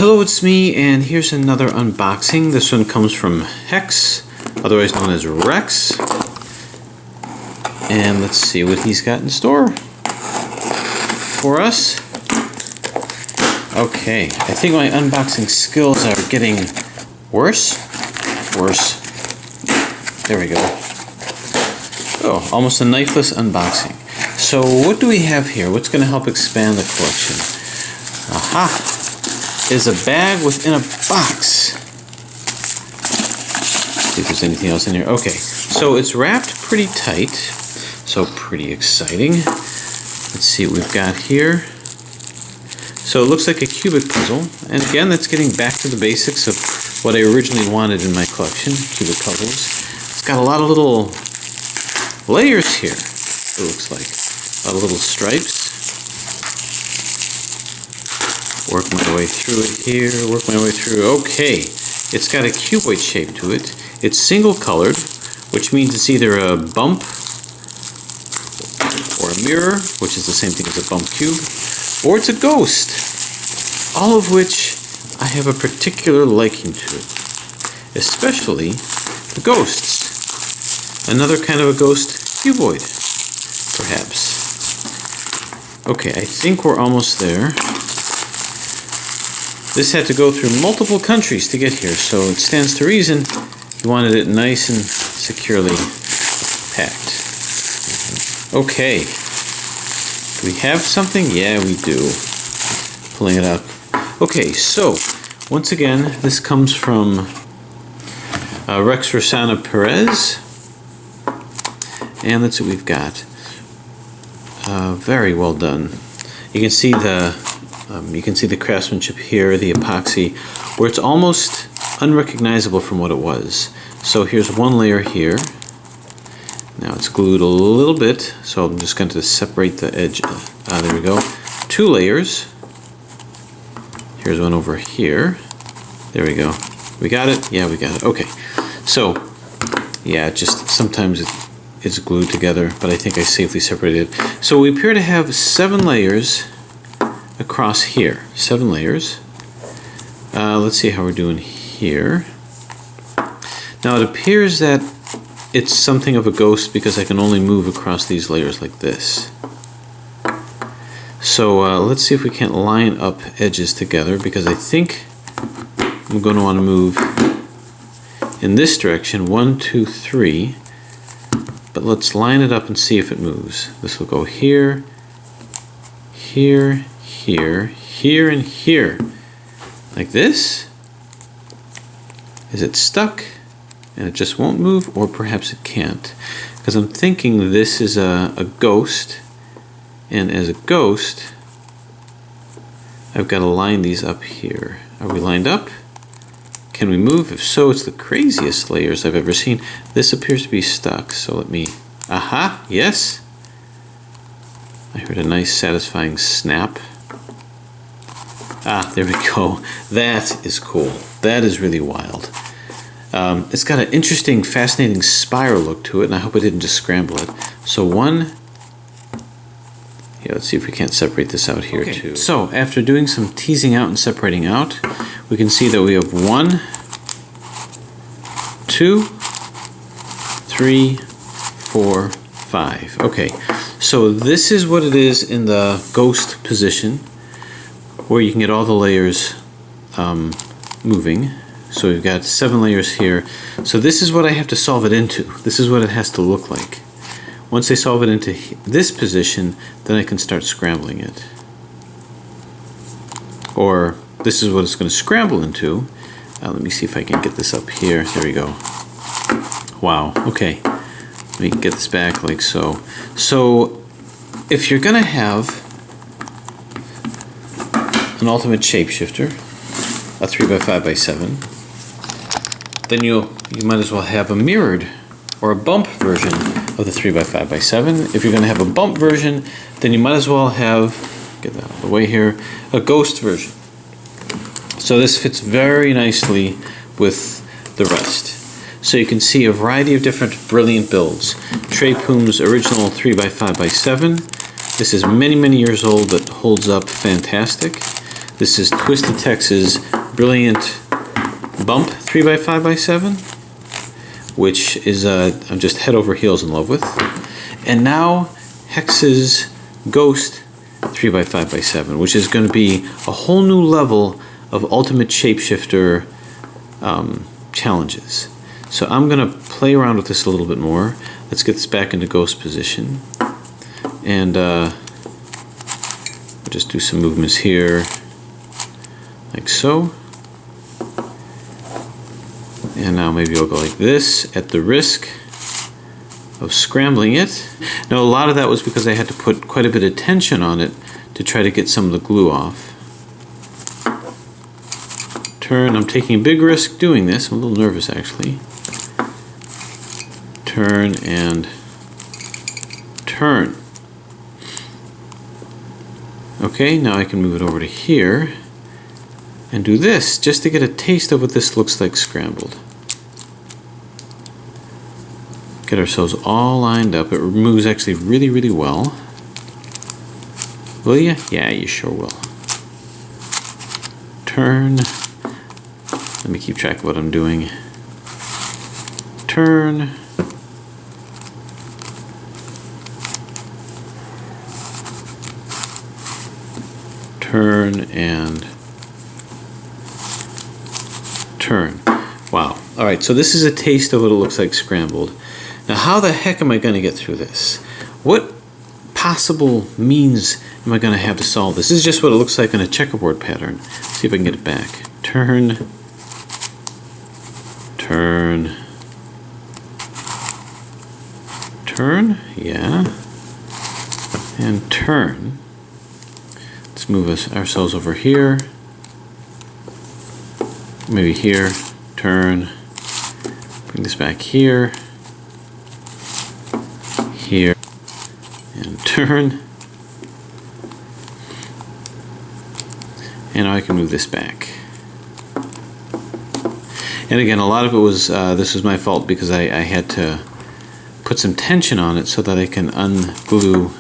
Hello, it's me, and here's another unboxing. This one comes from Hex, otherwise known as Rex. And let's see what he's got in store for us. Okay, I think my unboxing skills are getting worse. There we go. Oh, almost a knifeless unboxing. So what do we have here? What's going to help expand the collection? Aha! Is a bag within a box. Let's see if there's anything else in here. Okay, so it's wrapped pretty tight, so pretty exciting. Let's see what we've got here. So it looks like a cubic puzzle, and again, that's getting back to the basics of what I originally wanted in my collection, cubic puzzles. It's got a lot of little layers here, it looks like. A lot of little stripes. Work my way through it here, work my way through. Okay, it's got a cuboid shape to it. It's single colored, which means it's either a bump or a mirror, which is the same thing as a bump cube, or it's a ghost. All of which I have a particular liking to it, especially the ghosts. Another kind of a ghost cuboid, perhaps. Okay, I think we're almost there. This had to go through multiple countries to get here, so it stands to reason you wanted it nice and securely packed. Okay. Do we have something? Yeah, we do. Pulling it up. Okay, so, once again, this comes from Rex Rossana Perez. And that's what we've got. Very well done. You can see the craftsmanship here, the epoxy, where it's almost unrecognizable from what it was. So here's one layer here. Now it's glued a little bit, so I'm just going to separate the edge. There we go. 2 layers. Here's one over here. There we go. We got it? Yeah, we got it. Okay. So, yeah, just sometimes it's glued together, but I think I safely separated it. So we appear to have 7 layers across here. 7 layers. Let's see how we're doing here. Now it appears that it's something of a ghost because I can only move across these layers like this. So let's see if we can't line up edges together, because I think I'm going to want to move in this direction, 1, 2, 3. But let's line it up and see if it moves. This will go here, here, here, here, and here. Like this? Is it stuck and it just won't move? Or perhaps it can't. Because I'm thinking this is a ghost, and as a ghost I've got to line these up here. Are we lined up? Can we move? If so, it's the craziest layers I've ever seen. This appears to be stuck, so let me... Aha! Yes! I heard a nice satisfying snap. Ah, there we go. That is cool. That is really wild. It's got an interesting, fascinating spiral look to it, and I hope I didn't just scramble it. So one... Yeah, let's see if we can't separate this out here too. So, after doing some teasing out and separating out, we can see that we have 1, 2, 3, 4, 5. Okay, so this is what it is in the ghost position, where you can get all the layers moving. So we've got 7 layers here. So this is what I have to solve it into. This is what it has to look like. Once I solve it into this position, then I can start scrambling it. Or this is what it's going to scramble into. Let me see if I can get this up here. There we go. Wow, okay. Let me get this back like so. So if you're going to have an ultimate shapeshifter, a 3x5x7, then you might as well have a mirrored or a bump version of the 3x5x7. If you're going to have a bump version, then you might as well have, get that out of the way here, a ghost version. So this fits very nicely with the rest. So you can see a variety of different brilliant builds. Trey Poom's original 3x5x7. This is many, many years old, but holds up fantastic. This is Twisted Tex's Brilliant Bump 3x5x7, which is I'm just head over heels in love with. And now Hex's Ghost 3x5x7, which is going to be a whole new level of ultimate shapeshifter challenges. So I'm going to play around with this a little bit more. Let's get this back into Ghost position. And I'll just do some movements here, like so. And now maybe I'll go like this at the risk of scrambling it. Now a lot of that was because I had to put quite a bit of tension on it to try to get some of the glue off. Turn, I'm taking a big risk doing this. I'm a little nervous actually. Turn and turn. Okay, now I can move it over to here and do this just to get a taste of what this looks like scrambled. Get ourselves all lined up. It moves actually really, really well. Will you? Yeah, you sure will. Turn. Let me keep track of what I'm doing. Turn. Turn and turn. Wow. Alright, so this is a taste of what it looks like scrambled. Now how the heck am I going to get through this? What possible means am I going to have to solve this? This is just what it looks like in a checkerboard pattern. Let's see if I can get it back. Turn. Turn. Turn. Yeah. And turn. Let's move ourselves over here. Maybe here. Turn. Bring this back here. Here. And turn. And now I can move this back. And again, a lot of it was, this was my fault because I had to put some tension on it so that I can unglue,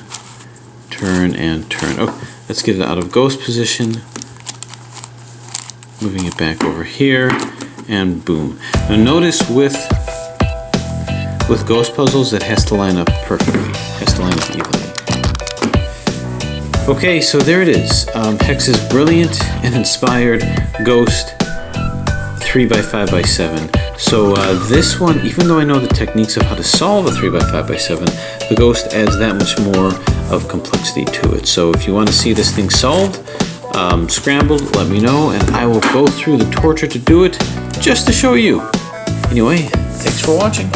turn, and turn. Oh, let's get it out of Ghost position. Moving it back over here, and boom. Now notice with Ghost puzzles, it has to line up perfectly. It has to line up evenly. Okay, so there it is. Hex's Brilliant and Inspired Ghost 3x5x7. So this one, even though I know the techniques of how to solve a 3x5x7, the Ghost adds that much more of complexity to it. So if you want to see this thing solved, scrambled, let me know, and I will go through the torture to do it just to show you. Anyway, thanks for watching.